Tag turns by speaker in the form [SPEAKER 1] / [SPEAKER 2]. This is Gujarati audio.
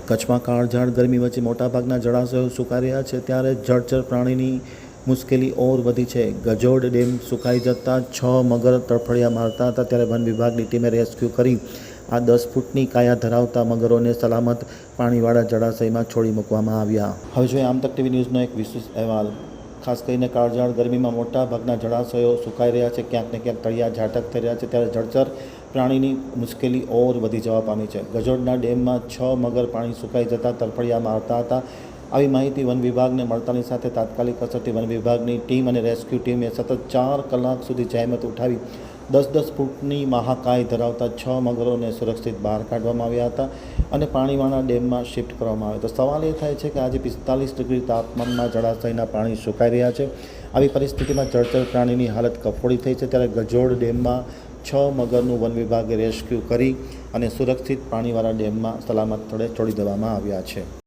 [SPEAKER 1] કચ્છમાં કાળઝાળ ગરમી વચ્ચે મોટાભાગના જળાશયો સુકાઈ રહ્યા છે, ત્યારે જળચર પ્રાણીની મુશ્કેલી ઓર વધી છે. ગજોડ ડેમ સુકાઈ જતાં 6 મગર તડફડિયા મારતા હતા, ત્યારે વન વિભાગની ટીમે રેસ્ક્યુ કરી આ 10 ફૂટની કાયા ધરાવતા મગરોને સલામત પાણીવાળા જળાશયમાં છોડી મૂકવામાં આવ્યા. હવે જોઈએ આમતક ટીવી ન્યૂઝનો એક વિશેષ અહેવાલ. ખાસ કરીને કાળઝાળ ગરમીમાં મોટાભાગના જળાશયો સુકાઈ રહ્યા છે, ક્યાંક ને ક્યાંક તળિયા ઝાટક થઈ રહ્યા છે, ત્યારે જળચર પ્રાણીની મુશ્કેલી ઓર વધી જવા પામી છે. ગજોડના ડેમમાં 6 મગર પાણી સુકાઈ જતાં તડફડિયા મારતા હતા. આવી માહિતી વન વિભાગને મળતાની સાથે તાત્કાલિક અસરથી વન વિભાગની ટીમ અને રેસ્ક્યુ ટીમે સતત 4 કલાક સુધી જહેમત ઉઠાવી 10-10 ફૂટની મહાકાય ધરાવતા 6 મગરોને સુરક્ષિત બહાર કાઢવામાં આવ્યા હતા અને પાણીવાળા ડેમમાં શિફ્ટ કરવામાં આવ્યા. તો સવાલ એ થાય છે કે આજે 45 ડિગ્રી તાપમાનમાં જળાશયના પાણી સુકાઈ રહ્યા છે. આવી પરિસ્થિતિમાં જળચર પ્રાણીની હાલત કફોડી થઈ છે, ત્યારે ગજોડ ડેમમાં 6 મગરનું વન વિભાગે રેસ્ક્યુ કરી અને સુરક્ષિત પાણીવાળા ડેમમાં સલામત સ્થળે છોડી દેવામાં આવ્યા છે.